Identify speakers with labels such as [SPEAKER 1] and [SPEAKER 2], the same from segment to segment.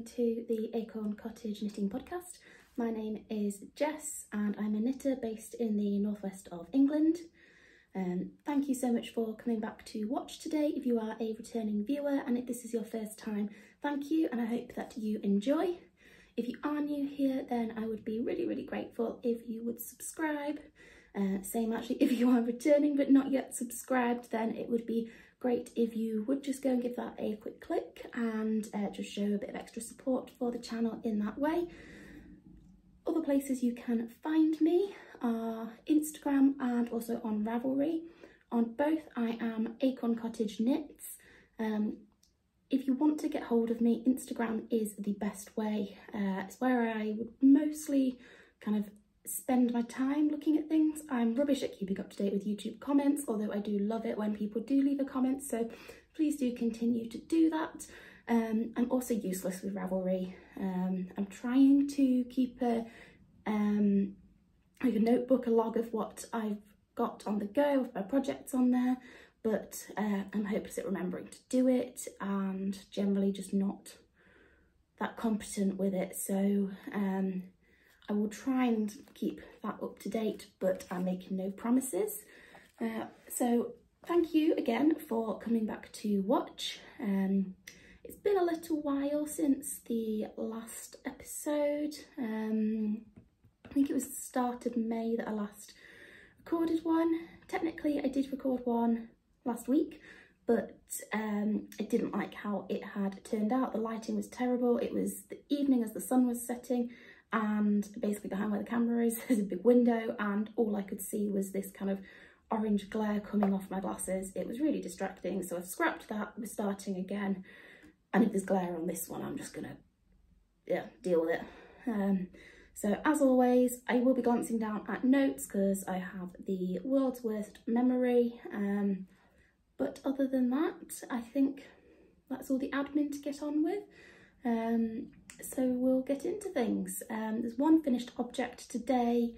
[SPEAKER 1] to the Acorn Cottage Knitting Podcast. My name is Jess and I'm a knitter based in the northwest of England. Thank you so much for coming back to watch today. If you are a returning viewer and if this is your first time, thank you and I hope that you enjoy. If you are new here, then I would be really grateful if you would subscribe. Same actually, if you are returning but not yet subscribed, then it would be great if you would just go and give that a quick click and just show a bit of extra support for the channel in that way. Other places you can find me are Instagram and also on Ravelry. On both I am AcornCottageKnits. If you want to get hold of me, Instagram is the best way. It's where I would mostly kind of spend my time looking at things. I'm rubbish at keeping up to date with YouTube comments, although I do love it when people do leave a comment, so please do continue to do that. I'm also useless with Ravelry. I'm trying to keep like a notebook, a log of what I've got on the go, with my projects on there, but I'm hopeless at remembering to do it and generally just not that competent with it, so I will try and keep that up to date, but I'm making no promises. So thank you again for coming back to watch. It's been a little while since the last episode. I think it was the start of May that I last recorded one. Technically I did record one last week, but I didn't like how it had turned out. The lighting was terrible. It was the evening as the sun was setting, and basically behind where the camera is there's a big window and all I could see was this kind of orange glare coming off my glasses. It was really distracting, so I've scrapped that. We're starting again, and if there's glare on this one I'm just gonna deal with it. So as always I will be glancing down at notes because I have the world's worst memory, but other than that I think that's all the admin to get on with. So we'll get into things. There's one finished object today,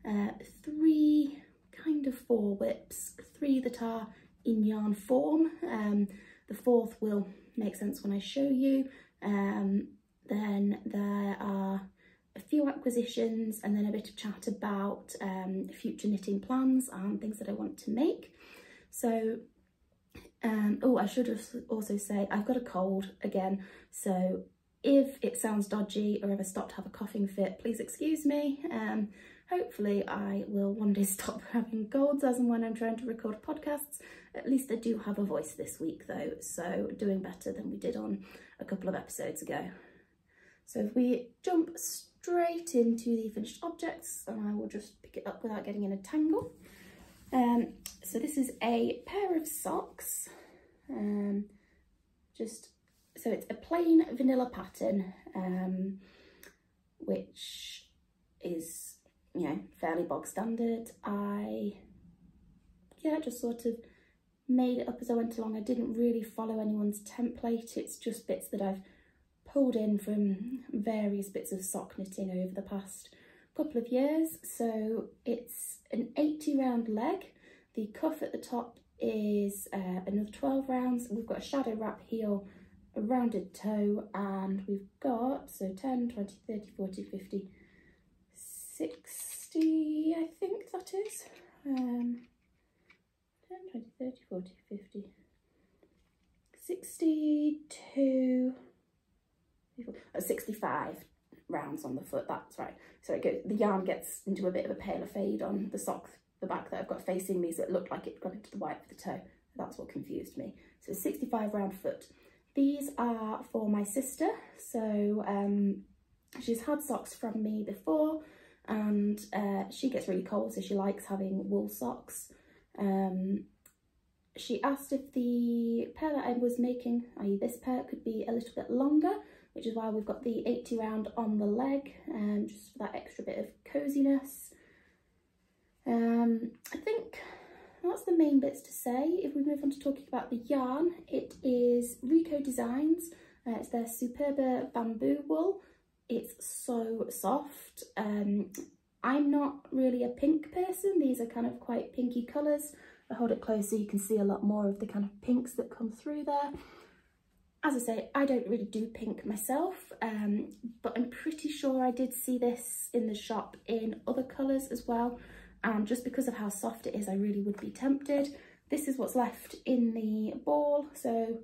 [SPEAKER 1] 3 kind of 4 whips, 3 that are in yarn form. The 4th will make sense when I show you. Then there are a few acquisitions and then a bit of chat about future knitting plans and things that I want to make. So oh, I should also say I've got a cold again, so if it sounds dodgy or if I stop to have a coughing fit, please excuse me. Hopefully I will one day stop having colds as and when I'm trying to record podcasts. At least I do have a voice this week though, so doing better than we did on a couple of episodes ago. So if we jump straight into the finished objects, and I will just pick it up without getting in a tangle. So this is a pair of socks, so it's a plain vanilla pattern, which is, you know, fairly bog standard. I just sort of made it up as I went along. I didn't really follow anyone's template. It's just bits that I've pulled in from various bits of sock knitting over the past couple of years. So it's an 80 round leg. The cuff at the top is another 12 rounds. We've got a shadow wrap heel, a rounded toe, and we've got, so 10, 20, 30, 40, 50, 60, I think that is. 10, 20, 30, 40, 50, 62, 65 rounds on the foot, that's right. So it goes, the yarn gets into a bit of a paler fade on the sock, the back that I've got facing me, so it looked like it got into the white of the toe. That's what confused me. So 65 round foot. These are for my sister, so she's had socks from me before, and she gets really cold, so she likes having wool socks. She asked if the pair that I was making, i.e. this pair, could be a little bit longer, which is why we've got the 80 round on the leg, just for that extra bit of coziness. I think that's the main bits to say. If we move on to talking about the yarn, it is Rico Designs. It's their Superba bamboo wool. It's so soft. I'm not really a pink person. These are kind of quite pinky colours. I hold it close so you can see a lot more of the kind of pinks that come through there. as I say, I don't really do pink myself, but I'm pretty sure I did see this in the shop in other colours as well. And just because of how soft it is, I really would be tempted. This is what's left in the ball. So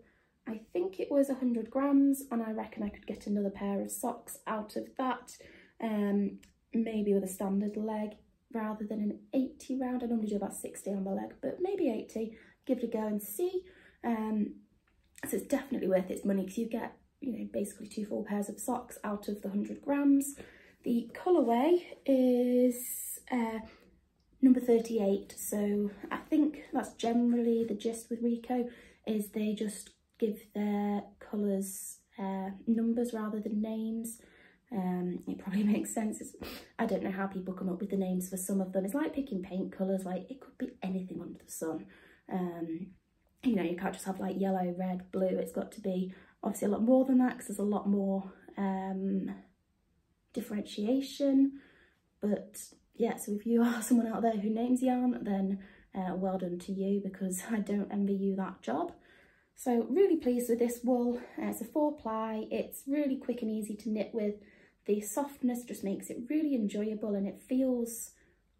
[SPEAKER 1] I think it was 100 grams, and I reckon I could get another pair of socks out of that, maybe with a standard leg rather than an 80 round. I normally do about 60 on the leg, but maybe 80. Give it a go and see. So it's definitely worth its money because you get, you know, basically 2 full pairs of socks out of the 100 grams. The colourway is number 38, so I think that's generally the gist with Rico, is they just give their colours numbers rather than names. It probably makes sense. I don't know how people come up with the names for some of them. It's like picking paint colours, like it could be anything under the sun. You know, you can't just have like yellow, red, blue. It's got to be obviously a lot more than that because there's a lot more differentiation. But yeah, so if you are someone out there who names yarn, then well done to you, because I don't envy you that job. So really pleased with this wool. It's a 4-ply. It's really quick and easy to knit with. The softness just makes it really enjoyable, and it feels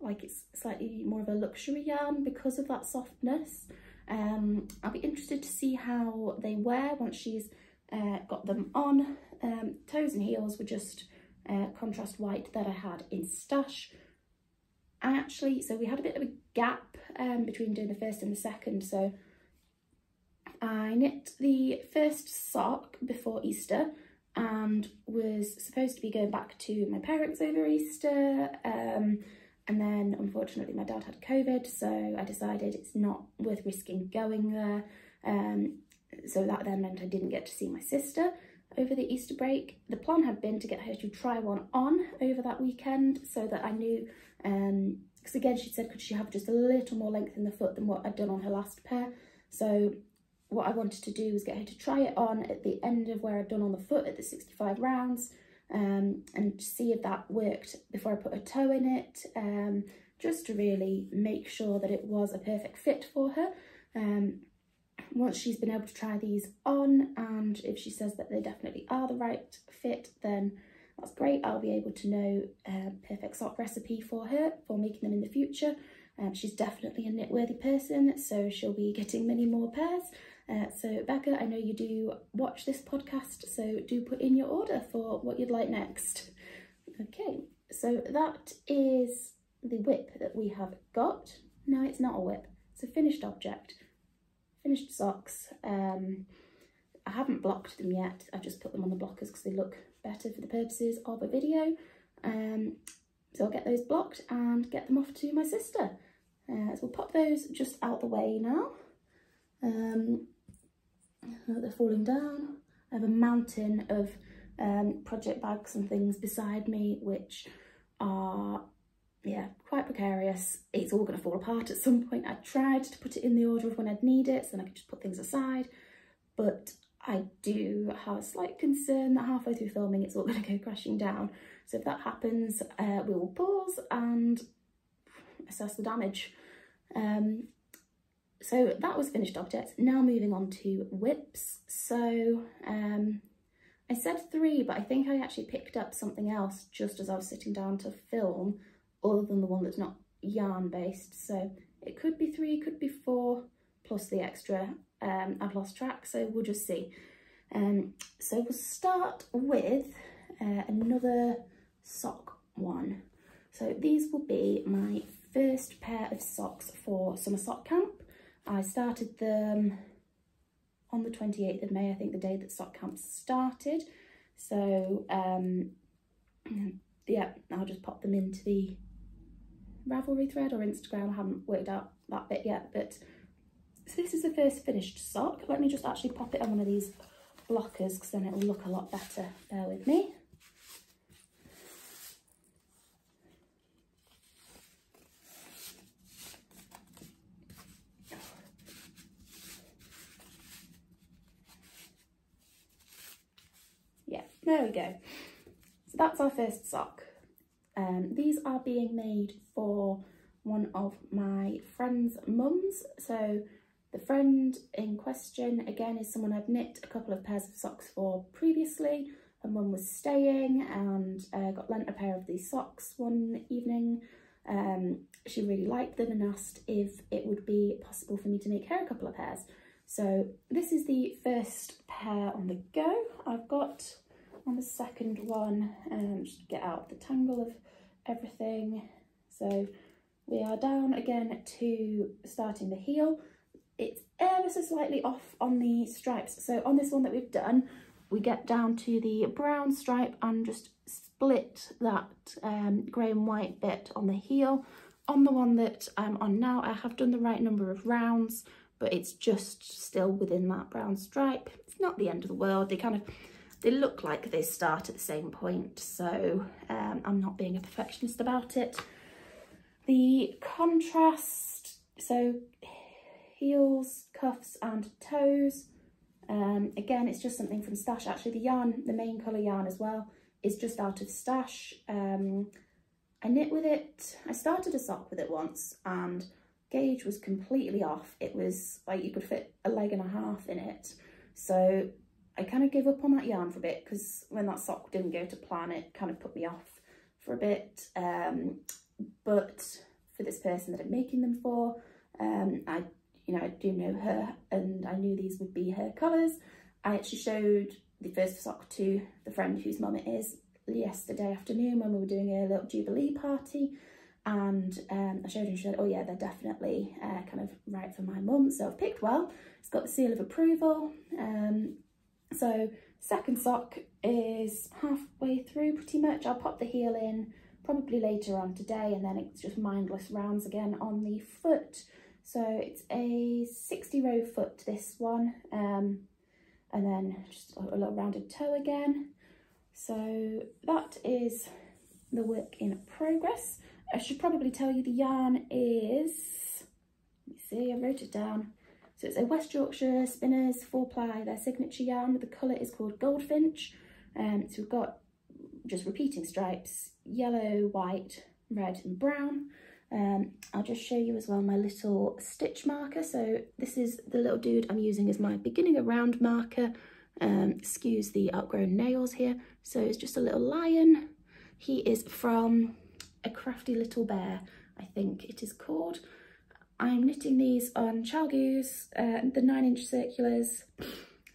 [SPEAKER 1] like it's slightly more of a luxury yarn because of that softness. I'll be interested to see how they wear once she's got them on. Toes and heels were just contrast white that I had in stash. So we had a bit of a gap between doing the first and the second, so I knit the first sock before Easter and was supposed to be going back to my parents over Easter, and then unfortunately my dad had COVID, so I decided it's not worth risking going there. So that then meant I didn't get to see my sister over the Easter break. The plan had been to get her to try one on over that weekend so that I knew, because again she said could she have just a little more length in the foot than what I'd done on her last pair. So what I wanted to do was get her to try it on at the end of where I'd done on the foot at the 65 rounds, and see if that worked before I put a toe in it, just to really make sure that it was a perfect fit for her. Once she's been able to try these on, and if she says that they definitely are the right fit, then that's great. I'll be able to know a perfect sock recipe for her for making them in the future. She's definitely a knit-worthy person, so she'll be getting many more pairs. So Becca, I know you do watch this podcast, so do put in your order for what you'd like next. Okay, so that is the whip that we have got. No, it's not a whip, it's a finished object. Finished socks. I haven't blocked them yet, I've just put them on the blockers because they look better for the purposes of a video. So I'll get those blocked and get them off to my sister. So we'll pop those just out the way now. They're falling down. I have a mountain of project bags and things beside me, which are, yeah, quite precarious. It's all going to fall apart at some point. I tried to put it in the order of when I'd need it, so then I could just put things aside. But I do have a slight concern that halfway through filming it's all going to go crashing down. So if that happens, we will pause and assess the damage. So that was finished objects. Now moving on to whips. So I said 3, but I think I actually picked up something else just as I was sitting down to film, other than the one that's not yarn based. So it could be 3, could be 4, plus the extra. I've lost track, so we'll just see. So we'll start with another sock one. So these will be my first pair of socks for Somersault Camp. I started them on the 28th of May, I think the day that sock camp started. So yeah, I'll just pop them into the Ravelry thread or Instagram. I haven't worked out that bit yet, but so this is the first finished sock. Let me just actually pop it on one of these blockers because then it'll look a lot better. Bear with me. Yeah, there we go. So that's our first sock. These are being made for one of my friend's mums. So The friend in question, again, is someone I've knit a couple of pairs of socks for previously. Her mum was staying and got lent a pair of these socks one evening. She really liked them and asked if it would be possible for me to make her a couple of pairs. So this is the first pair on the go. I've got on the second one, just get out the tangle of everything. So we are down again to starting the heel. It's ever so slightly off on the stripes. So on this one that we've done, we get down to the brown stripe and just split that grey and white bit on the heel. On the one that I'm on now, I have done the right number of rounds, but it's just still within that brown stripe. It's not the end of the world. They look like they start at the same point, so I'm not being a perfectionist about it. The contrast, so heels, cuffs and toes. Again, it's just something from stash. Actually, the yarn, the main colour yarn as well, is just out of stash. I knit with it. I started a sock with it once and gauge was completely off. It was like you could fit a leg and a half in it. So I kind of gave up on that yarn for a bit because when that sock didn't go to plan, it kind of put me off for a bit. But for this person that I'm making them for, I do know her and I knew these would be her colours. I actually showed the first sock to the friend whose mum it is yesterday afternoon when we were doing a little Jubilee party, and I showed her and she said, oh yeah, they're definitely kind of right for my mum, so I've picked well. It's got the seal of approval. So second sock is halfway through pretty much. I'll pop the heel in probably later on today, and then it's just mindless rounds again on the foot. So it's a 60 row foot, this one, and then just a little rounded toe again. So that is the work in progress. I should probably tell you the yarn is, let me see, I wrote it down. So it's a West Yorkshire Spinners 4-ply, their signature yarn. The colour is called Goldfinch. So we've got just repeating stripes, yellow, white, red and brown. I'll just show you as well my little stitch marker. So this is the little dude I'm using as my beginning around marker. Excuse the outgrown nails here. So it's just a little lion. He is from A Crafty Little Bear, I think it is called. I'm knitting these on Chiaogoo's, the 9-inch circulars,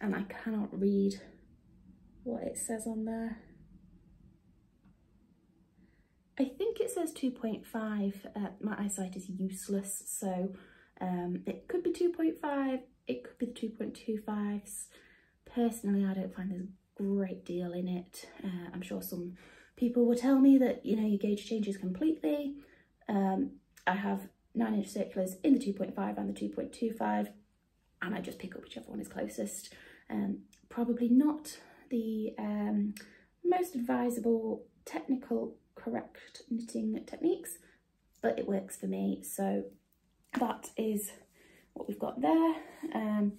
[SPEAKER 1] and I cannot read what it says on there. I think it says 2.5, my eyesight is useless, so it could be 2.5, it could be the 2.25s. Personally, I don't find there's a great deal in it. I'm sure some people will tell me that, you know, your gauge changes completely. I have 9-inch circulars in the 2.5 and the 2.25, and I just pick up whichever one is closest. Probably not the most advisable, technical, correct knitting techniques, but it works for me. So that is what we've got there. I'm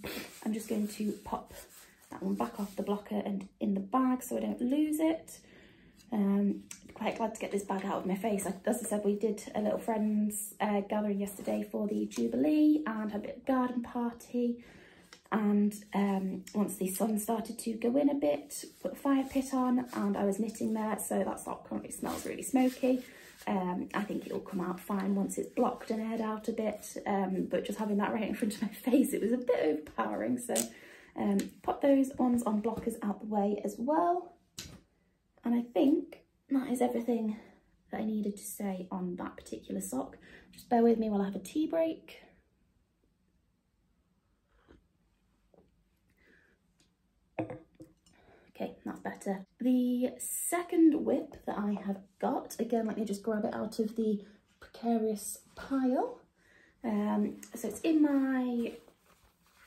[SPEAKER 1] just going to pop that one back off the blocker and in the bag so I don't lose it. Quite glad to get this bag out of my face. As I said, we did a little friends gathering yesterday for the Jubilee and had a bit of garden party, and once the sun started to go in a bit, put a fire pit on and I was knitting there, so that sock currently smells really smoky. I think it'll come out fine once it's blocked and aired out a bit, but just having that right in front of my face, it was a bit overpowering. So pop those ones on blockers out the way as well. And I think that is everything that I needed to say on that particular sock. Just bear with me while I have a tea break. Okay, that's better. The second whip that I have got, again, let me just grab it out of the precarious pile. So it's in my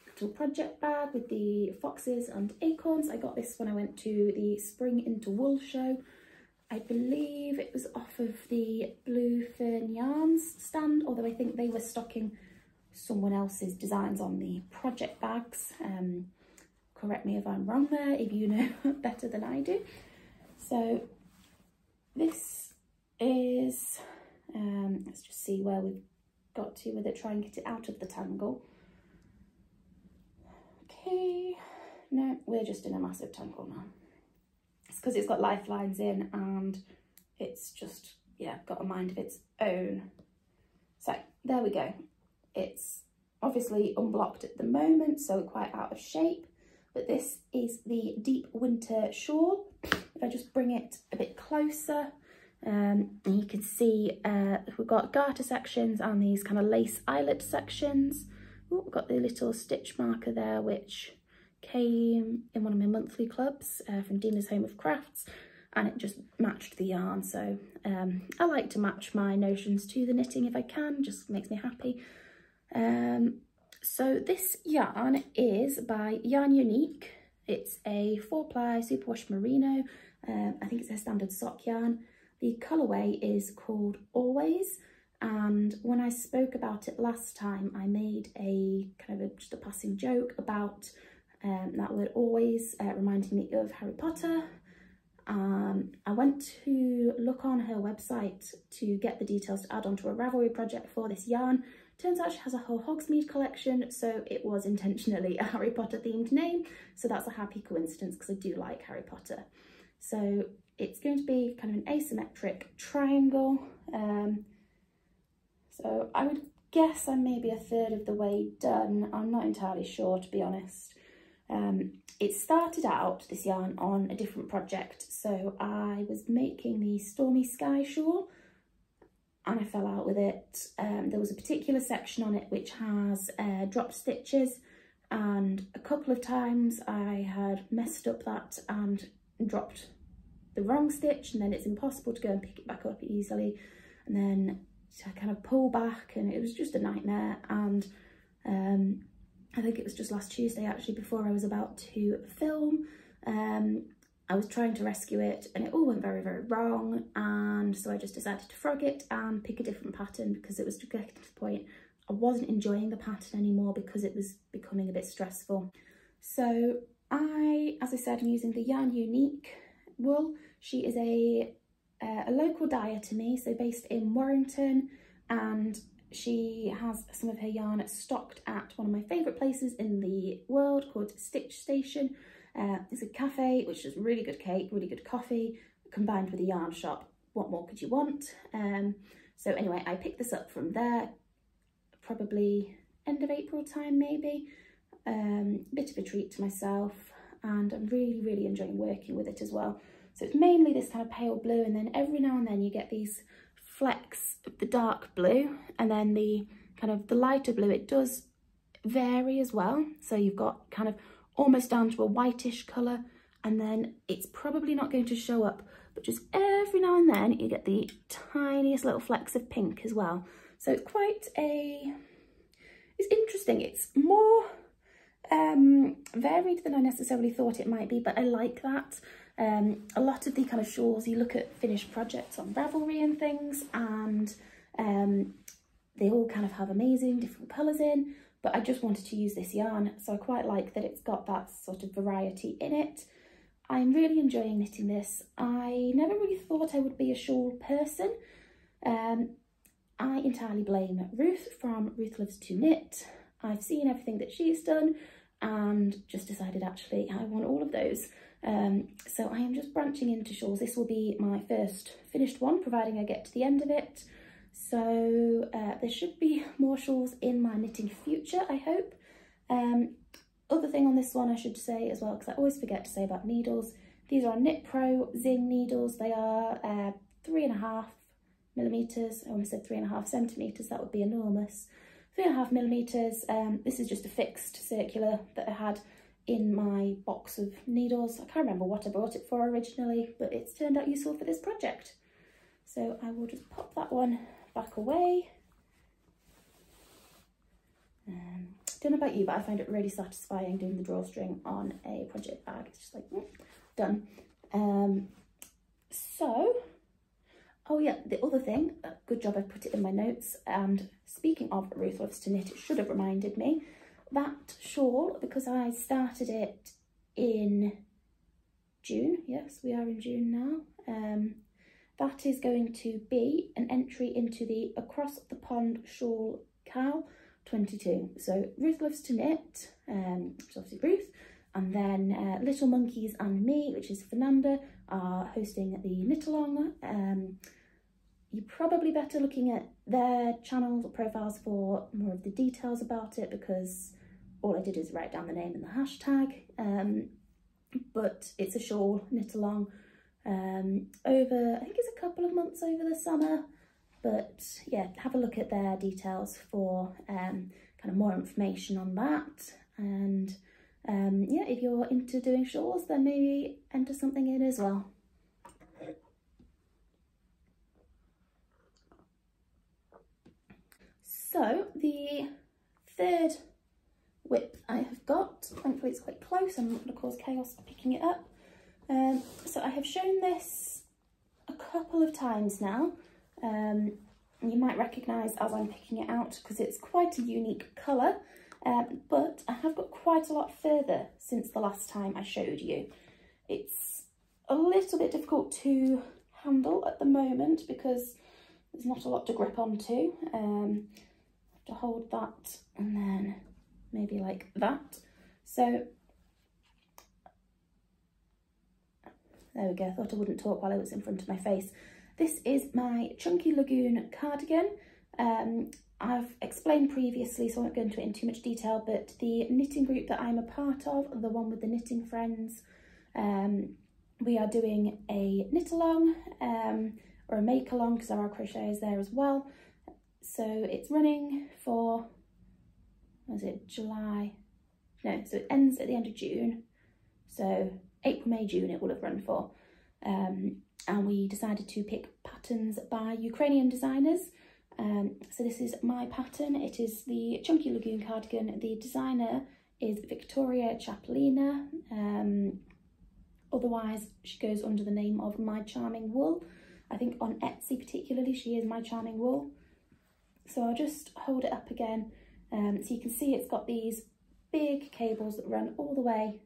[SPEAKER 1] little project bag with the foxes and acorns. I got this when I went to the Spring Into Wool show. I believe it was off of the Blue Fern Yarns stand, although I think they were stocking someone else's designs on the project bags. Correct me if I'm wrong there, if you know better than I do. So this is, let's just see where we've got to with it, try and get it out of the tangle. moment we're just in a massive tangle now. It's because it's got lifelines in and it's just, yeah, got a mind of its own. So there we go. It's obviously unblocked at the moment, so quite out of shape, but this is the Deep Winter Shawl. If I just bring it a bit closer, and you can see we've got garter sections and these kind of lace eyelet sections. Ooh, we've got the little stitch marker there, which came in one of my monthly clubs from Dina's Home of Crafts, and it just matched the yarn. So I like to match my notions to the knitting if I can, just makes me happy. So this yarn is by Yarn Unique. It's a 4-ply superwash merino. I think it's a standard sock yarn. The colourway is called Always, and when I spoke about it last time, I made a kind of just a passing joke about that word always, reminding me of Harry Potter. I went to look on her website to get the details to add onto a Ravelry project for this yarn. Turns out she has a whole Hogsmeade collection, so it was intentionally a Harry Potter themed name. So that's a happy coincidence because I do like Harry Potter. So it's going to be kind of an asymmetric triangle. So I would guess I'm maybe a third of the way done. I'm not entirely sure, to be honest. It started out, this yarn, on a different project. So I was making the Stormy Sky shawl and I fell out with it. There was a particular section on it which has drop stitches, and a couple of times I had messed up that and dropped the wrong stitch, and then it's impossible to go and pick it back up easily, and then I kind of pull back and it was just a nightmare. And I think it was just last Tuesday actually, before I was about to film, I was trying to rescue it and it all went very, very wrong, and so I just decided to frog it and pick a different pattern because it was getting to the point I wasn't enjoying the pattern anymore because it was becoming a bit stressful. So as I said, I'm using the Yarn Unique wool. She is a local dyer to me, so based in Warrington, and she has some of her yarn stocked at one of my favourite places in the world called Stitch Station. It's a cafe which does really good cake, really good coffee, combined with a yarn shop. What more could you want? So anyway, I picked this up from there, probably end of April time maybe. Bit of a treat to myself, and I'm really, really enjoying working with it as well. So it's mainly this kind of pale blue, and then every now and then you get these flecks of the dark blue, and then the kind of the lighter blue, it does vary as well. So you've got kind of almost down to a whitish colour, and then it's probably not going to show up, but just every now and then you get the tiniest little flecks of pink as well. So it's quite it's interesting. It's more varied than I necessarily thought it might be, but I like that. A lot of the kind of shawls, you look at finished projects on Ravelry and things, and they all kind of have amazing different colours in, but I just wanted to use this yarn, so I quite like that it's got that sort of variety in it. I'm really enjoying knitting this. I never really thought I would be a shawl person. I entirely blame Ruth from Ruth Loves to Knit. I've seen everything that she's done and just decided actually I want all of those. So I am just branching into shawls. This will be my first finished one, providing I get to the end of it. So there should be more shawls in my knitting future, I hope. Other thing on this one I should say as well, because I always forget to say about needles, these are KnitPro Zing needles. They are 3.5 millimeters. I almost said 3.5 centimeters, that would be enormous. 3.5 millimeters. This is just a fixed circular that I had in my box of needles. I can't remember what I bought it for originally, but it's turned out useful for this project. So I will just pop that one back away. Don't know about you, but I find it really satisfying doing the drawstring on a project bag. It's just like, done. Oh yeah, the other thing, good job I put it in my notes, and speaking of Ruth Loves to Knit, it should have reminded me, that shawl, because I started it in June, yes, we are in June now, that is going to be an entry into the Across the Pond Shawl KAL 22. So Ruth Loves to Knit, which is obviously Ruth, And then Little Monkeys and Me, which is Fernanda, are hosting the knit-along. You're probably better looking at their channel profiles for more of the details about it, because all I did is write down the name and the hashtag. But it's a shawl knit-along over, I think it's a couple of months over the summer. But yeah, have a look at their details for kind of more information on that. And yeah, if you're into doing shawls, then maybe enter something in as well. So the third whip I have got, thankfully it's quite close, I'm not going to cause chaos picking it up. So I have shown this a couple of times now. You might recognise as I'm picking it out because it's quite a unique colour, but I have got quite a lot further since the last time I showed you. It's a little bit difficult to handle at the moment because there's not a lot to grip onto. To hold that and then maybe like that. So there we go, I thought I wouldn't talk while I was in front of my face. This is my chunky Lagoon cardigan. I've explained previously, so I won't go into it in too much detail, but the knitting group that I'm a part of, the one with the knitting friends, we are doing a knit along or a make along, because there are crocheters there as well. So it's running for, what is it, July? No, so it ends at the end of June. So April, May, June it will have run for. And we decided to pick patterns by Ukrainian designers. So this is my pattern. It is the Chunky Lagoon cardigan. The designer is Victoria Chaplina. Otherwise, she goes under the name of My Charming Wool. I think on Etsy particularly, she is My Charming Wool. So I'll just hold it up again. So you can see it's got these big cables that run all the way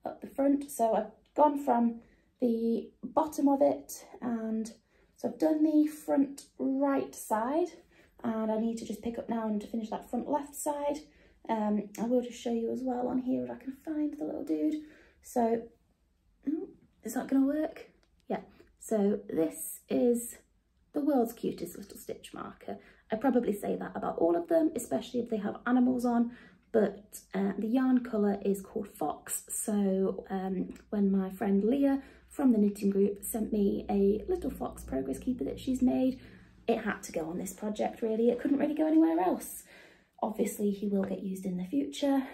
[SPEAKER 1] up the front. So I've gone from the bottom of it, and so I've done the front right side, and I need to just pick up now and to finish that front left side. I will just show you as well on here if I can find the little dude. So, is that going to work? Yeah. So this is the world's cutest little stitch marker. I probably say that about all of them, especially if they have animals on, but the yarn colour is called Fox. So when my friend Leah from the knitting group sent me a little fox progress keeper that she's made, it had to go on this project really. It couldn't really go anywhere else. Obviously he will get used in the future,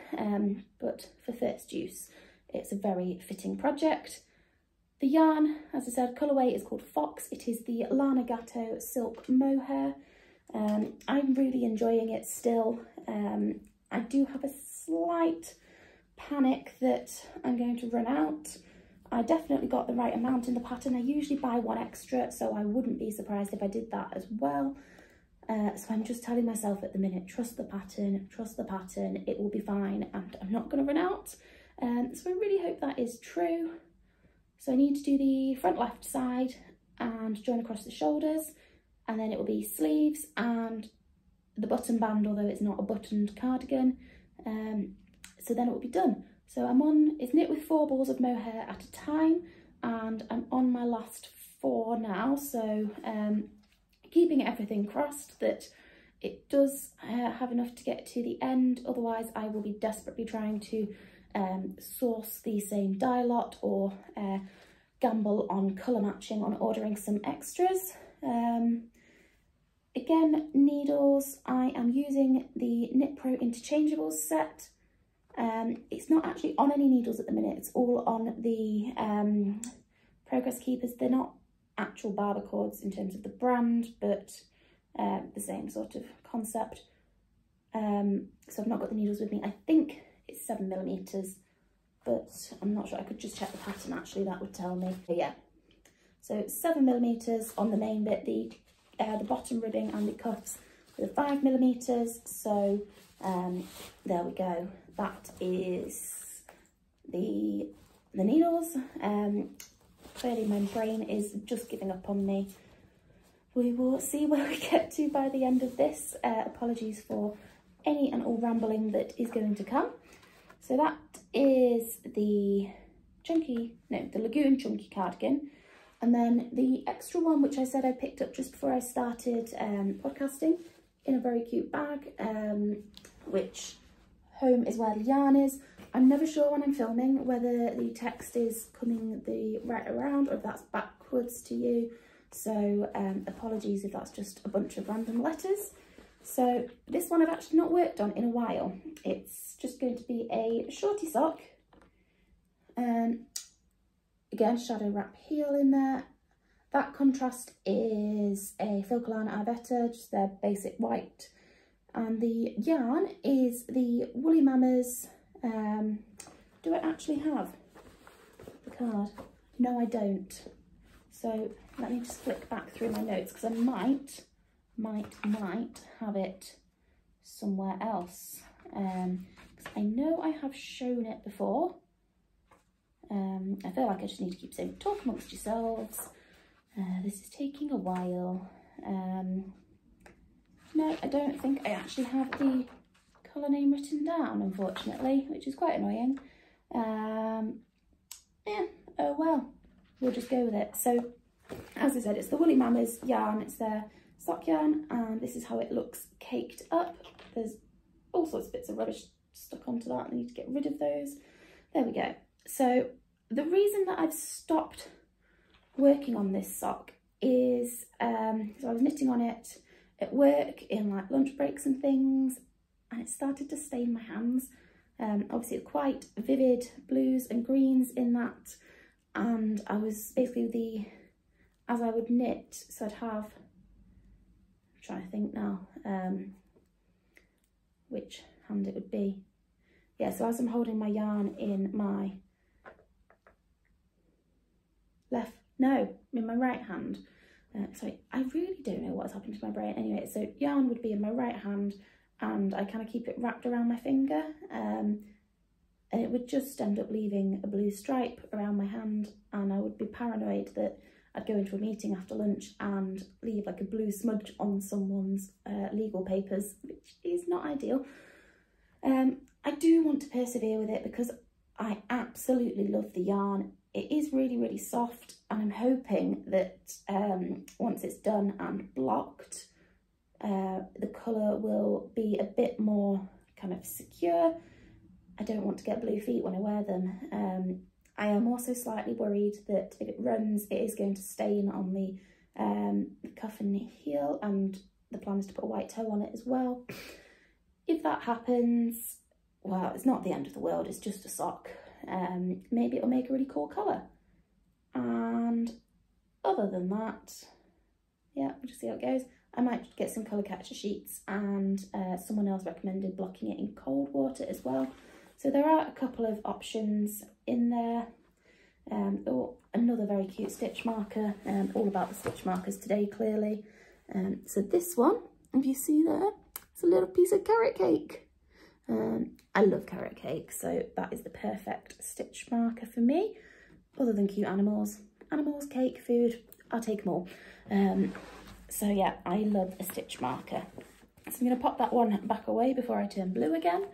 [SPEAKER 1] but for first use it's a very fitting project. The yarn, as I said, colourway is called Fox. It is the Lana Gatto silk mohair. I'm really enjoying it still. I do have a slight panic that I'm going to run out. I definitely got the right amount in the pattern. I usually buy one extra, so I wouldn't be surprised if I did that as well. So I'm just telling myself at the minute, trust the pattern, it will be fine, and I'm not going to run out. So I really hope that is true. So I need to do the front left side and join across the shoulders, and then it will be sleeves and the button band, although it's not a buttoned cardigan. So then it will be done. So it's knit with 4 balls of mohair at a time, and I'm on my last 4 now. So keeping everything crossed that it does have enough to get to the end. Otherwise I will be desperately trying to source the same dye lot or gamble on colour matching on ordering some extras. Again, needles, I am using the KnitPro interchangeable set. It's not actually on any needles at the minute, it's all on the progress keepers. They're not actual barber cords in terms of the brand, but the same sort of concept. So I've not got the needles with me. I think it's 7mm, but I'm not sure. I could just check the pattern actually, that would tell me. But yeah, so 7mm on the main bit, the bottom ribbing and the cuffs with 5mm. So there we go. That is the needles. Clearly my brain is just giving up on me. We will see where we get to by the end of this. Apologies for any and all rambling that is going to come. So that is the Lagoon chunky cardigan. And then the extra one, which I said I picked up just before I started podcasting, in a very cute bag, which home is where the yarn is. I'm never sure when I'm filming whether the text is coming the right around or if that's backwards to you. So apologies if that's just a bunch of random letters. So this one I've actually not worked on in a while. It's just going to be a shorty sock. Again, shadow wrap heel in there. That contrast is a Lana Gatto, just their basic white. And the yarn is the Woolly Mamas. Do I actually have the card? No, I don't. So let me just flick back through my notes because I might have it somewhere else. Because I know I have shown it before. I feel like I just need to keep saying, talk amongst yourselves. This is taking a while. No, I don't think I actually have the colour name written down, unfortunately, which is quite annoying. Yeah, oh well, we'll just go with it. So, as I said, it's the Woolly Mamas yarn, it's their sock yarn, and this is how it looks caked up. There's all sorts of bits of rubbish stuck onto that. I need to get rid of those. There we go. So, the reason that I've stopped working on this sock is, so I was knitting on it at work in like lunch breaks and things, and it started to stain my hands. Obviously quite vivid blues and greens in that, and I was basically as I would knit, so I'd have, I'm trying to think now which hand it would be. Yeah, so as I'm holding my yarn in my in my right hand. Sorry, I really don't know what's happened to my brain. Anyway, so yarn would be in my right hand, and I kind of keep it wrapped around my finger, and it would just end up leaving a blue stripe around my hand, and I would be paranoid that I'd go into a meeting after lunch and leave like a blue smudge on someone's legal papers, which is not ideal. I do want to persevere with it because I absolutely love the yarn. It is really, really soft, and I'm hoping that once it's done and blocked, the colour will be a bit more kind of secure. I don't want to get blue feet when I wear them. I am also slightly worried that if it runs, it is going to stain on the cuff and heel, and the plan is to put a white toe on it as well. If that happens, well, it's not the end of the world, it's just a sock. Maybe it'll make a really cool colour. And other than that, yeah, we'll just see how it goes. I might get some colour catcher sheets, and someone else recommended blocking it in cold water as well. So there are a couple of options in there. Oh, another very cute stitch marker. All about the stitch markers today, clearly. So this one, if you see there, it's a little piece of carrot cake. I love carrot cake, so that is the perfect stitch marker for me. Other than cute animals, cake, food, I'll take them all. So yeah, I love a stitch marker. So I'm going to pop that one back away before I turn blue again.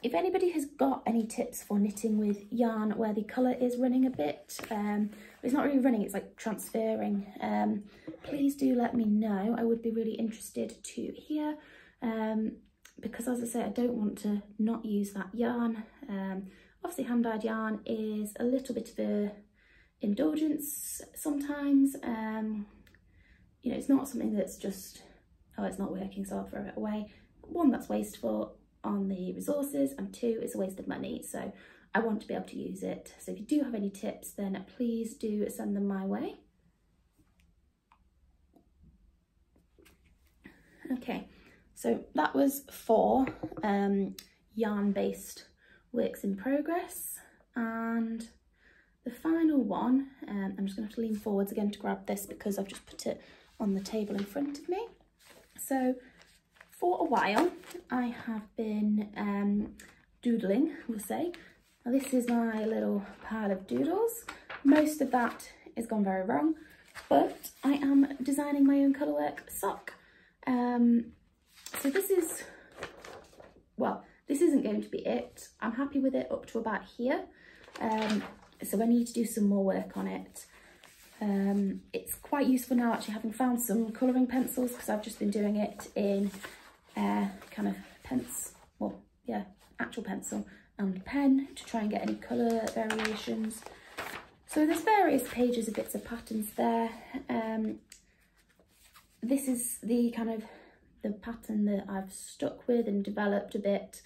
[SPEAKER 1] If anybody has got any tips for knitting with yarn where the colour is running a bit, it's not really running, it's like transferring, please do let me know. I would be really interested to hear, because as I say, I don't want to not use that yarn. Obviously hand-dyed yarn is a little bit of a indulgence sometimes. You know, it's not something that's just, oh, it's not working, so I'll throw it away. One, that's wasteful on the resources, and two, it's a waste of money, so I want to be able to use it. So if you do have any tips, then please do send them my way. Okay, so that was 4 yarn-based works in progress, and the final one, I'm just going to have to lean forwards again to grab this because I've just put it on the table in front of me. So for a while I have been doodling, we'll say. Now this is my little pile of doodles. Most of that has gone very wrong, but I am designing my own colourwork sock. So this is this isn't going to be it. I'm happy with it up to about here. So I need to do some more work on it. It's quite useful now actually having found some colouring pencils, because I've just been doing it in kind of actual pencil and pen to try and get any colour variations. So there's various pages of bits of patterns there. This is the kind of the pattern that I've stuck with and developed a bit.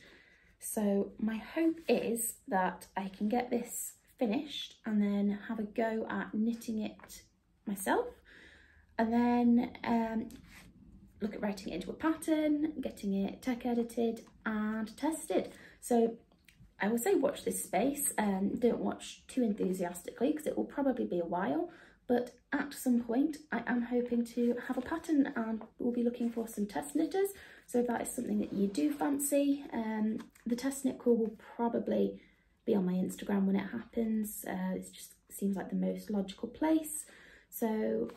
[SPEAKER 1] So my hope is that I can get this finished and then have a go at knitting it myself, and then look at writing it into a pattern, getting it tech edited and tested. So I will say watch this space, and don't watch too enthusiastically because it will probably be a while, but at some point I am hoping to have a pattern and we'll be looking for some test knitters. So if that is something that you do fancy, the test knit call will probably be on my Instagram when it happens. It just seems like the most logical place. So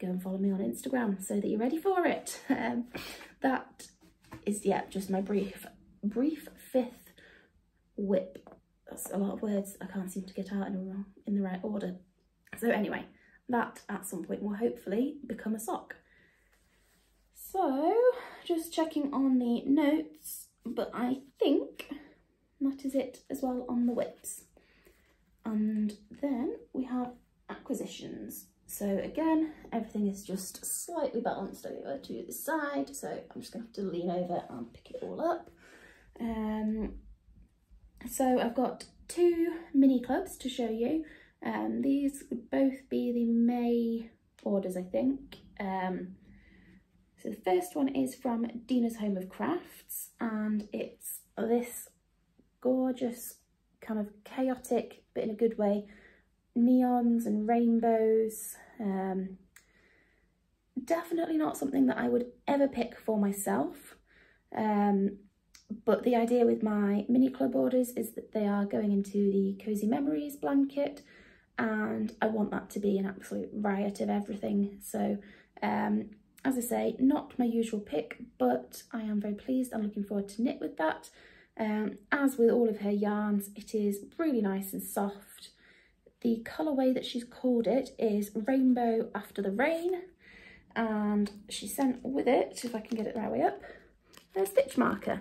[SPEAKER 1] go and follow me on Instagram so that you're ready for it. That is, yeah, just my brief fifth whip. That's a lot of words I can't seem to get out in the right order. So anyway, that at some point will hopefully become a sock. So just checking on the notes, but I think that is it as well on the whips. And then we have acquisitions. So again, everything is just slightly balanced over to the side, so I'm just gonna have to lean over and pick it all up. So I've got two mini clubs to show you. These would both be the May orders, I think. So the first one is from Dina's Home of Crafts, and it's this gorgeous kind of chaotic, but in a good way, neons and rainbows. Definitely not something that I would ever pick for myself, but the idea with my mini club orders is that they are going into the Cozy Memories blanket, and I want that to be an absolute riot of everything. So as I say, not my usual pick, but I am very pleased. I'm looking forward to knit with that. As with all of her yarns, it is really nice and soft. The colourway that she's called it is Rainbow After the Rain, and she sent with it, if I can get it the right way up, a stitch marker.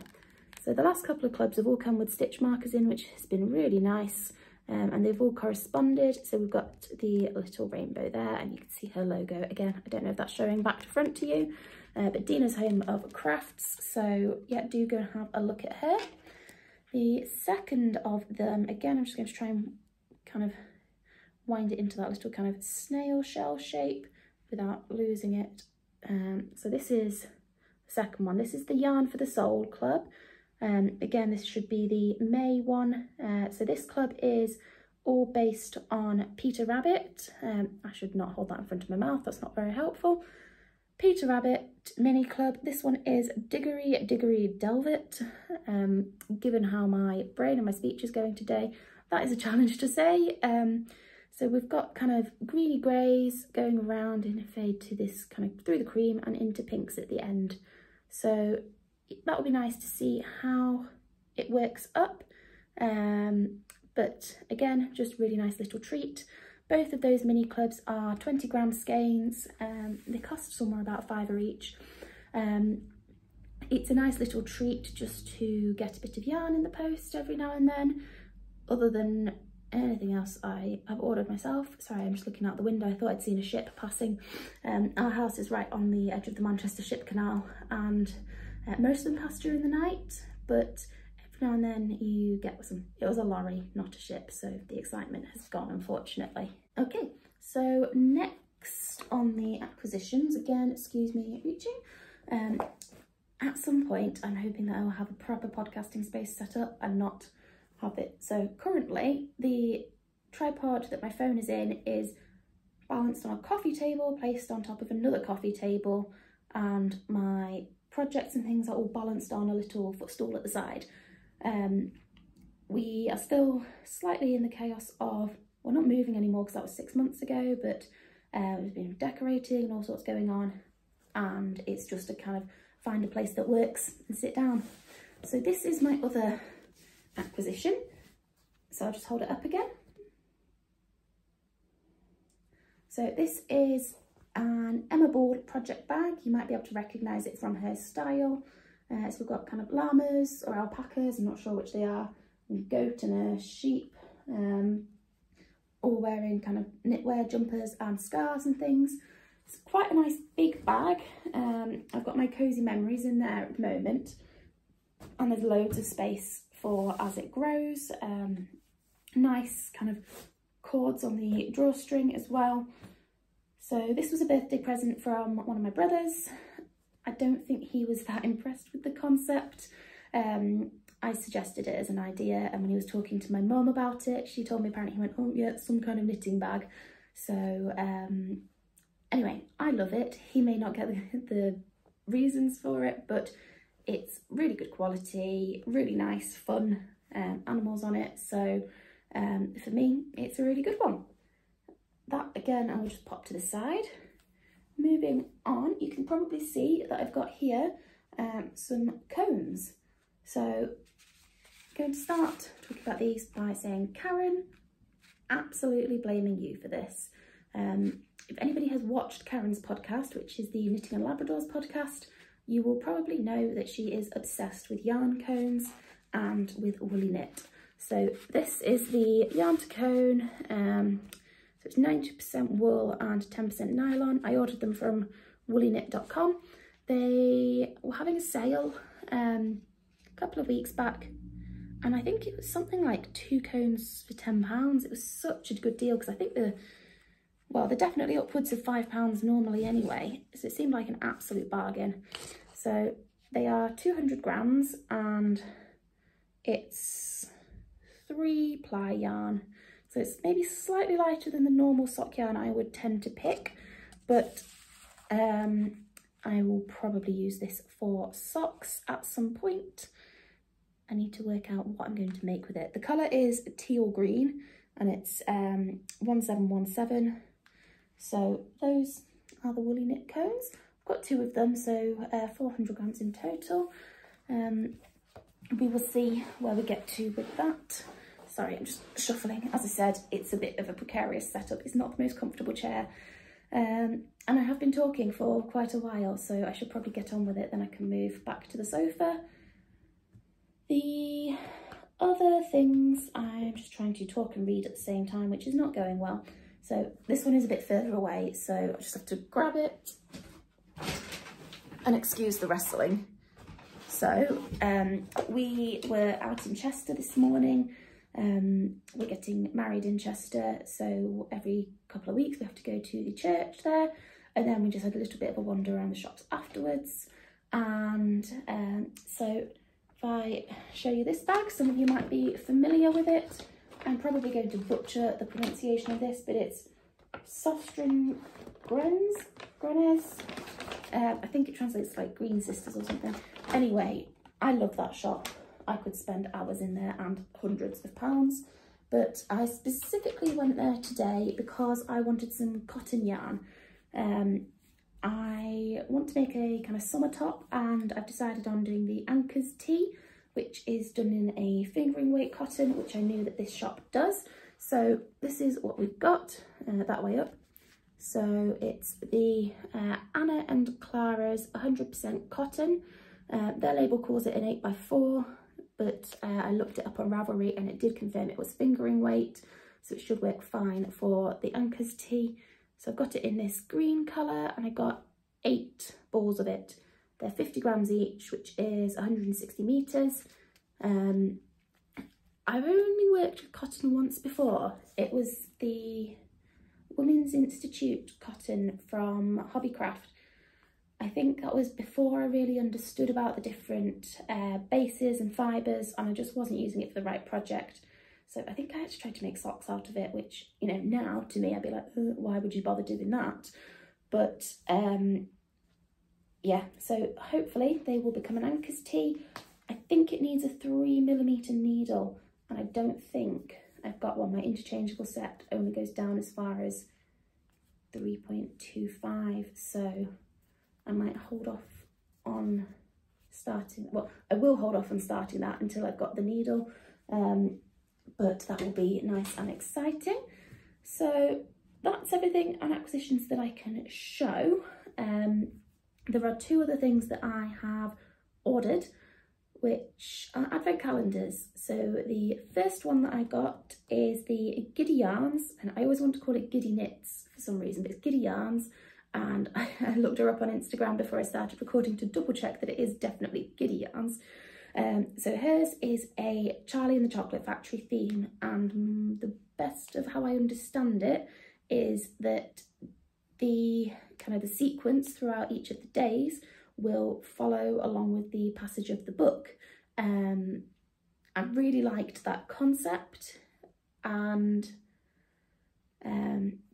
[SPEAKER 1] So the last couple of clubs have all come with stitch markers in, which has been really nice, and they've all corresponded. So we've got the little rainbow there, and you can see her logo again. I don't know if that's showing back to front to you, but Dina's Home of Crafts. So yeah, do go and have a look at her. The second of them, again, I'm just going to try and kind of wind it into that little kind of snail shell shape without losing it. So this is the second one. This is the Yarn for the Soul Club. Again, this should be the May one. So this club is all based on Peter Rabbit. I should not hold that in front of my mouth, that's not very helpful. Peter Rabbit mini club. This one is Diggory Diggory Delvet. Given how my brain and my speech is going today, that is a challenge to say. So we've got kind of greeny greys going around in a fade to this kind of through the cream and into pinks at the end. So that would be nice to see how it works up. But again, just really nice little treat. Both of those mini clubs are 20 gram skeins. They cost somewhere about £5 each. It's a nice little treat just to get a bit of yarn in the post every now and then. Other than anything else I have ordered myself. Sorry, I'm just looking out the window. I thought I'd seen a ship passing. Our house is right on the edge of the Manchester Ship Canal, and most of them pass during the night, but every now and then you get some. It was a lorry, not a ship, so the excitement has gone, unfortunately. Okay, so next on the acquisitions, again, excuse me reaching, at some point I'm hoping that I will have a proper podcasting space set up and not have it. So currently the tripod that my phone is in is balanced on a coffee table placed on top of another coffee table, and my projects and things are all balanced on a little footstool at the side. We are still slightly in the chaos of, we're not moving anymore because that was 6 months ago, but we've been decorating and all sorts going on, and it's just to kind of find a place that works and sit down. So this is my other acquisition. So I'll just hold it up again. So this is an Emma Ball project bag. You might be able to recognise it from her style. So we've got kind of llamas or alpacas, I'm not sure which they are, and a goat and a sheep, all wearing kind of knitwear jumpers and scarves and things. It's quite a nice big bag. I've got my cosy memories in there at the moment, and there's loads of space for as it grows. Nice kind of cords on the drawstring as well. So this was a birthday present from one of my brothers. I don't think he was that impressed with the concept. I suggested it as an idea, and when he was talking to my mum about it, she told me apparently he went, oh yeah, it's some kind of knitting bag. So anyway, I love it. He may not get the reasons for it, but it's really good quality, really nice, fun animals on it. So for me, it's a really good one. That again, I will just pop to the side. Moving on, you can probably see that I've got here some cones. So I'm going to start talking about these by saying, Karen, absolutely blaming you for this. If anybody has watched Karen's podcast, which is the Knitting and Labradors podcast, you will probably know that she is obsessed with yarn cones and with woolly knit. So this is the yarn to cone. So it's 90% wool and 10% nylon. I ordered them from woollyknit.com. They were having a sale a couple of weeks back, and I think it was something like 2 cones for £10. It was such a good deal, because I think they're definitely upwards of £5 normally anyway. So it seemed like an absolute bargain. So they are 200 grams and it's 3-ply yarn. So it's maybe slightly lighter than the normal sock yarn I would tend to pick, but I will probably use this for socks at some point. I need to work out what I'm going to make with it. The colour is teal green and it's 1717. So those are the woolly knit cones. I've got 2 of them, so 400 grams in total. We will see where we get to with that. Sorry, I'm just shuffling. As I said, it's a bit of a precarious setup. It's not the most comfortable chair. And I have been talking for quite a while, so I should probably get on with it, then I can move back to the sofa. The other things, I'm just trying to talk and read at the same time, which is not going well. So this one is a bit further away, so I just have to grab it and excuse the wrestling. So we were out in Chester this morning. We're getting married in Chester, so every couple of weeks we have to go to the church there, and then we just had a little bit of a wander around the shops afterwards. And so if I show you this bag, some of you might be familiar with it. I'm probably going to butcher the pronunciation of this, but it's Sostren Grenes. I think it translates like Green Sisters or something. Anyway, I love that shop. I could spend hours in there and hundreds of pounds, but I specifically went there today because I wanted some cotton yarn. I want to make a kind of summer top, and I've decided on doing the Anchors tee, which is done in a fingering weight cotton, which I knew that this shop does. So this is what we've got that way up. So it's the Anna and Clara's 100% cotton. Their label calls it an 8x4. But I looked it up on Ravelry and it did confirm it was fingering weight, so it should work fine for the Anchors tee. So I've got it in this green colour, and I got 8 balls of it. They're 50 grams each, which is 160 metres. I've only worked with cotton once before. It was the Women's Institute cotton from Hobbycraft. I think that was before I really understood about the different bases and fibres, and I just wasn't using it for the right project. So I think I actually tried to make socks out of it, which, you know, now to me I'd be like, why would you bother doing that? But yeah, so hopefully they will become an Anchors tee. I think it needs a 3mm needle, and I don't think I've got one. My interchangeable set only goes down as far as 3.25, so I might hold off on starting, well, I will hold off on starting that until I've got the needle, but that will be nice and exciting. So that's everything on acquisitions that I can show. There are 2 other things that I have ordered, which are advent calendars. So the first one that I got is the Giddy Yarns, and I always want to call it Giddy Knits for some reason, but it's Giddy Yarns. And I looked her up on Instagram before I started recording to double check that it is definitely Giddy Yarns. So hers is a Charlie and the Chocolate Factory theme, and the best of how I understand it is that the kind of the sequence throughout each of the days will follow along with the passage of the book. I really liked that concept, and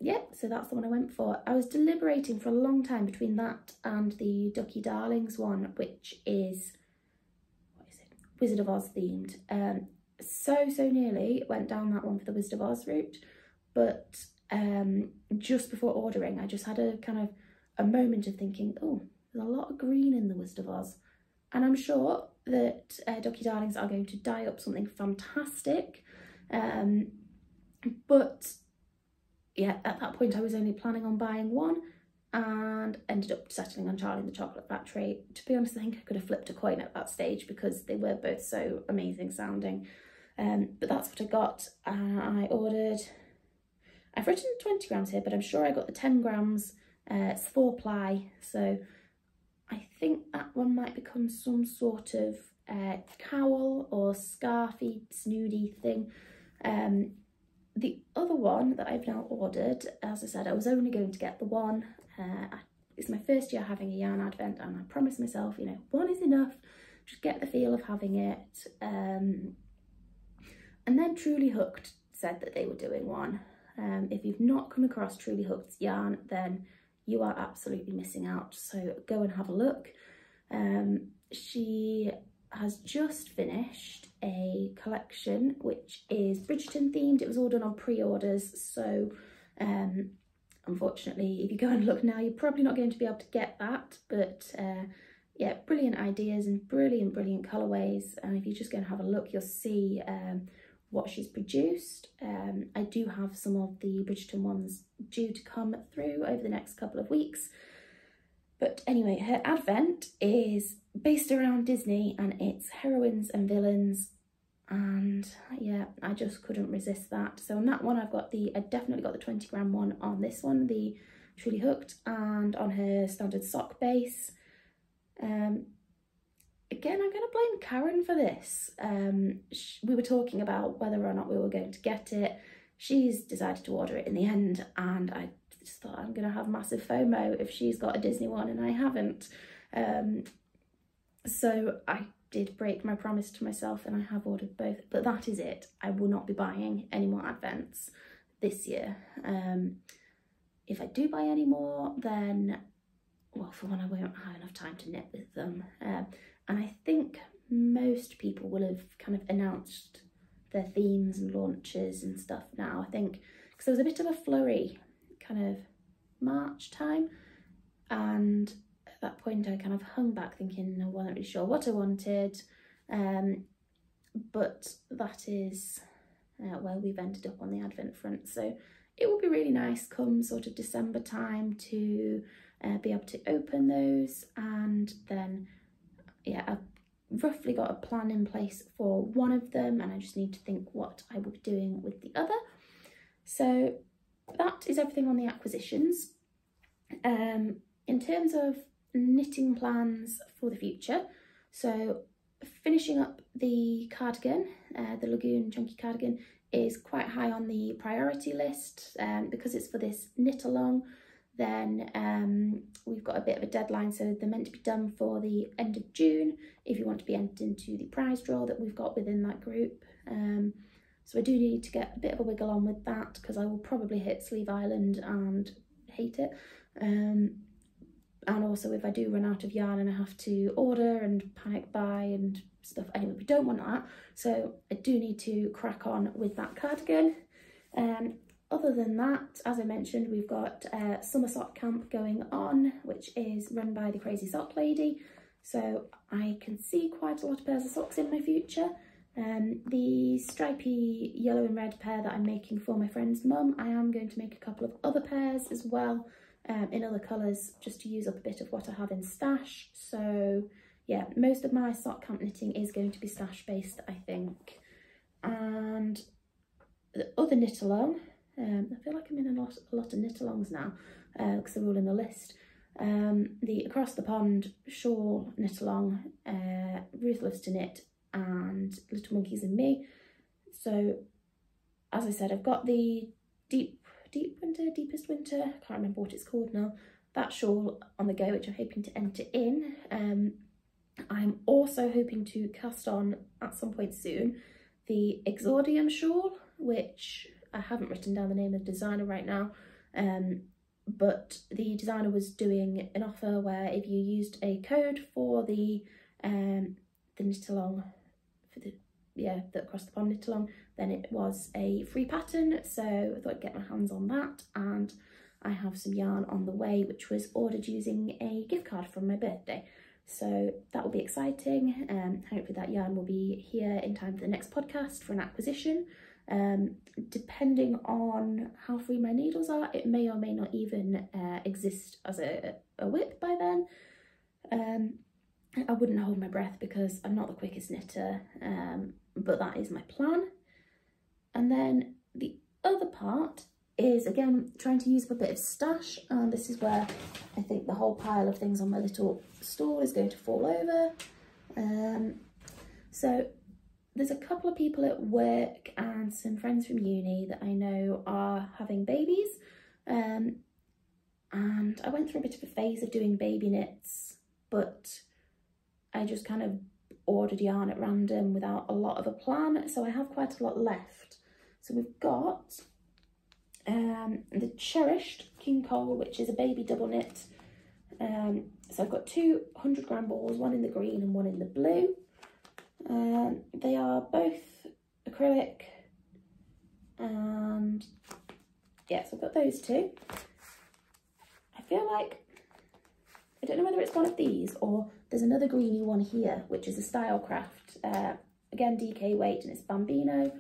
[SPEAKER 1] yeah, so that's the one I went for. I was deliberating for a long time between that and the Ducky Darlings one, which is, what is it, Wizard of Oz themed. So nearly went down that one for the Wizard of Oz route, but just before ordering I just had a kind of a moment of thinking, oh, there's a lot of green in the Wizard of Oz, and I'm sure that Ducky Darlings are going to dye up something fantastic, but yeah, at that point I was only planning on buying one and ended up settling on Charlie and the Chocolate Factory. To be honest, I think I could have flipped a coin at that stage because they were both so amazing sounding. But that's what I got. I ordered, I've written 20 grams here, but I'm sure I got the 10 grams. It's 4 ply, so I think that one might become some sort of cowl or scarfy, snoody thing. The other one that I've now ordered, as I said, I was only going to get the one. It's my first year having a yarn advent, and I promised myself, you know, one is enough, just get the feel of having it. And then Truly Hooked said that they were doing one. If you've not come across Truly Hooked's yarn, then you are absolutely missing out, so go and have a look. She has just finished a collection which is Bridgerton themed. It was all done on pre-orders, so unfortunately if you go and look now you're probably not going to be able to get that, but yeah, brilliant ideas and brilliant colourways, and if you just go and have a look you'll see what she's produced. I do have some of the Bridgerton ones due to come through over the next couple of weeks. But anyway, her advent is based around Disney and it's heroines and villains, and yeah, I just couldn't resist that. So on that one I definitely got the 20 gram one on this one, the Truly Hooked, and on her standard sock base. Again, I'm going to blame Karen for this. We were talking about whether or not we were going to get it. She's decided to order it in the end, and I just thought I'm going to have massive FOMO if she's got a Disney one and I haven't. So I did break my promise to myself and I have ordered both, but that is it. I will not be buying any more advents this year. If I do buy any more, then, well, for one, I won't have enough time to knit with them. And I think most people will have kind of announced their themes and launches and stuff now, I think, because there was a bit of a flurry kind of March time, and at that point I kind of hung back thinking I wasn't really sure what I wanted, but that is where we've ended up on the advent front. So it would be really nice come sort of December time to be able to open those, and then yeah, I've roughly got a plan in place for one of them and I just need to think what I will be doing with the other. So that is everything on the acquisitions. In terms of knitting plans for the future, so finishing up the cardigan, the Lagoon chunky cardigan, is quite high on the priority list. Because it's for this knit along, then we've got a bit of a deadline, so they're meant to be done for the end of June if you want to be entered into the prize draw that we've got within that group. So I do need to get a bit of a wiggle on with that because I will probably hit Sleeve Island and hate it. And also if I do run out of yarn and I have to order and panic buy and stuff, anyway, we don't want that. So I do need to crack on with that cardigan. Other than that, as I mentioned, we've got Somersault Camp going on, which is run by the Crazy Sock Lady. so I can see quite a lot of pairs of socks in my future. The stripy yellow and red pair that I'm making for my friend's mum, I am going to make a couple of other pairs as well, in other colours, just to use up a bit of what I have in stash. So yeah, most of my sock camp knitting is going to be stash based, I think. And the other knit along, I feel like I'm in a lot of knit alongs now, because they're all in the list. The Across the Pond Shawl knit along, Ruth Loves to Knit, and Little Monkeys and Me. So as I said, I've got the Deepest Winter, I can't remember what it's called now, that shawl on the go, which I'm hoping to enter in. I'm also hoping to cast on at some point soon the Exordium shawl, which I haven't written down the name of the designer right now, but the designer was doing an offer where if you used a code for the knit along, for the Across the Pond knit along, then it was a free pattern. So I thought I'd get my hands on that, and I have some yarn on the way which was ordered using a gift card from my birthday. So that will be exciting. Hopefully that yarn will be here in time for the next podcast for an acquisition. Depending on how free my needles are, it may or may not even exist as a whip by then. I wouldn't hold my breath because I'm not the quickest knitter, but that is my plan. And then the other part is, again, trying to use up a bit of stash, and this is where I think the whole pile of things on my little stool is going to fall over. So there's a couple of people at work and some friends from uni that I know are having babies, and I went through a bit of a phase of doing baby knits, but I just kind of ordered yarn at random without a lot of a plan, so I have quite a lot left. So we've got the Cherished King Cole, which is a baby double knit. So I've got 2 100-gram balls, one in the green and one in the blue. They are both acrylic, and yeah, so I've got those two. I feel like, I don't know whether it's one of these or there's another greeny one here, which is a Stylecraft, again DK weight, and it's Bambino.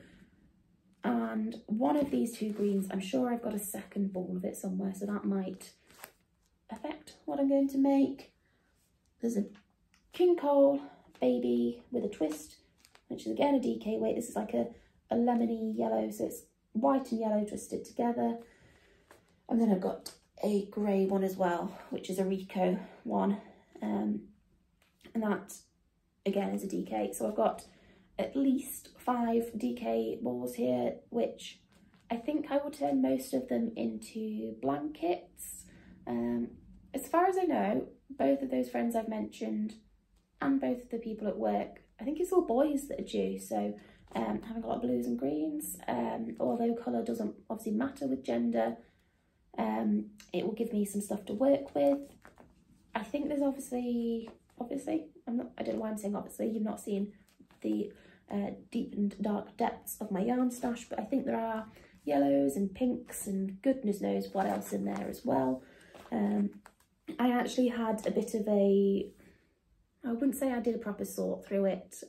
[SPEAKER 1] And one of these two greens, I'm sure I've got a second ball of it somewhere, so that might affect what I'm going to make. There's a King Cole baby with a twist, which is again a DK weight. This is like a lemony yellow, so it's white and yellow twisted together. And then I've got a grey one as well, which is a Rico one, and that again is a DK. So I've got at least 5 DK balls here, which I think I will turn most of them into blankets. As far as I know, both of those friends I've mentioned and both of the people at work, I think it's all boys that are due, so having a lot of blues and greens, although colour doesn't obviously matter with gender, it will give me some stuff to work with. I think there's obviously, I don't know why I'm saying obviously, you've not seen the deep and dark depths of my yarn stash, but I think there are yellows and pinks and goodness knows what else in there as well. I actually had a bit of a, I wouldn't say I did a proper sort through it,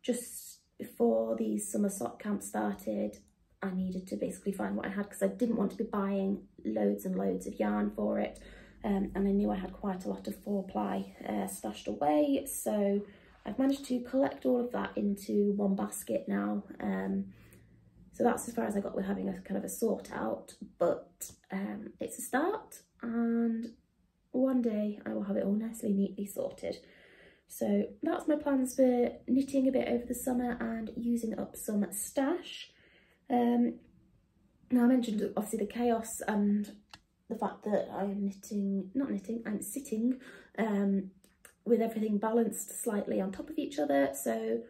[SPEAKER 1] just before the Somersault Camp started. I needed to basically find what I had because I didn't want to be buying loads and loads of yarn for it, and I knew I had quite a lot of 4-ply stashed away, so I've managed to collect all of that into one basket now. So that's as far as I got with having a kind of a sort out, but it's a start, and one day I will have it all nicely, neatly sorted. So that's my plans for knitting a bit over the summer and using up some stash. Now I mentioned obviously the chaos and the fact that I'm I'm sitting with everything balanced slightly on top of each other. So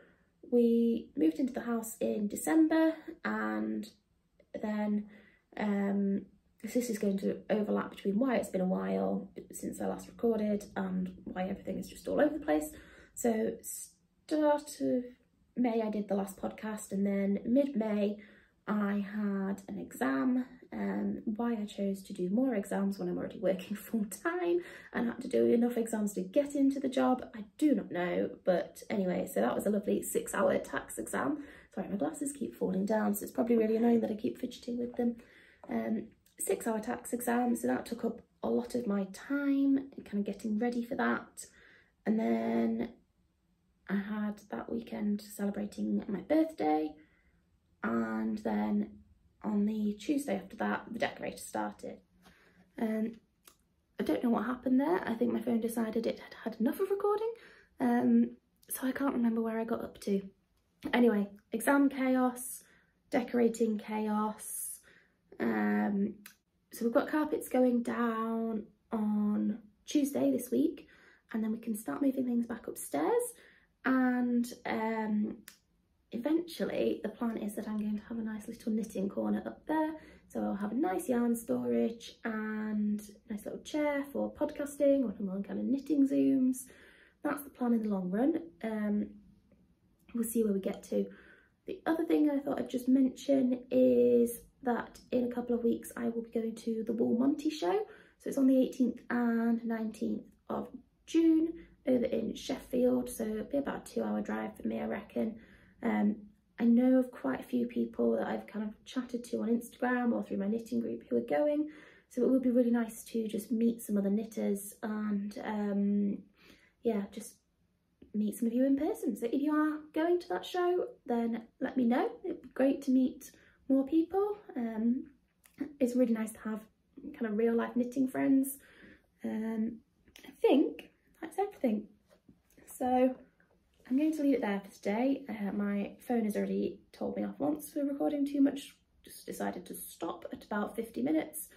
[SPEAKER 1] we moved into the house in December, and then this is going to overlap between why it's been a while since I last recorded and why everything is just all over the place. So start of May I did the last podcast, and then mid-May I had an exam. Why I chose to do more exams when I'm already working full time and had to do enough exams to get into the job, I do not know. But anyway, so that was a lovely 6-hour tax exam. Sorry, my glasses keep falling down, so it's probably really annoying that I keep fidgeting with them. 6-hour tax exam, so that took up a lot of my time, kind of getting ready for that. And then I had that weekend celebrating my birthday, and then on the Tuesday after that, the decorator started. I don't know what happened there. I think my phone decided it had enough of recording, so I can't remember where I got up to. Anyway, exam chaos, decorating chaos. So we've got carpets going down on Tuesday this week, and then we can start moving things back upstairs. And eventually the plan is that I'm going to have a nice little knitting corner up there. So I'll have a nice yarn storage and a nice little chair for podcasting or more kind of knitting zooms. That's the plan in the long run. We'll see where we get to. The other thing I thought I'd just mention is that in a couple of weeks I will be going to the Monty show. So it's on the 18th and 19th of June over in Sheffield. So it'll be about a 2-hour drive for me, I reckon. I know of quite a few people that I've kind of chatted to on Instagram or through my knitting group who are going. So it would be really nice to just meet some other knitters and yeah, just meet some of you in person. So if you are going to that show, then let me know. It'd be great to meet more people. It's really nice to have kind of real life knitting friends. I think that's everything. So I'm going to leave it there for today. My phone has already told me off once for recording too much. Just decided to stop at about 50 minutes.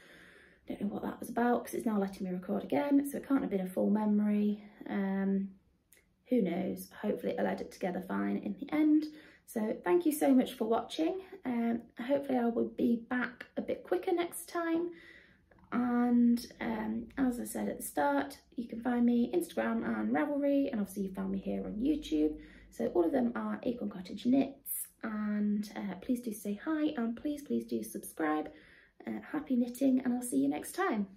[SPEAKER 1] Don't know what that was about because it's now letting me record again, so it can't have been a full memory. Who knows? Hopefully it'll edit together fine in the end. So thank you so much for watching. Hopefully I will be back a bit quicker next time. And as I said at the start, you can find me Instagram and Ravelry, and obviously you found me here on YouTube. So all of them are AcornCottageKnits, and please do say hi, and please do subscribe. Happy knitting, and I'll see you next time.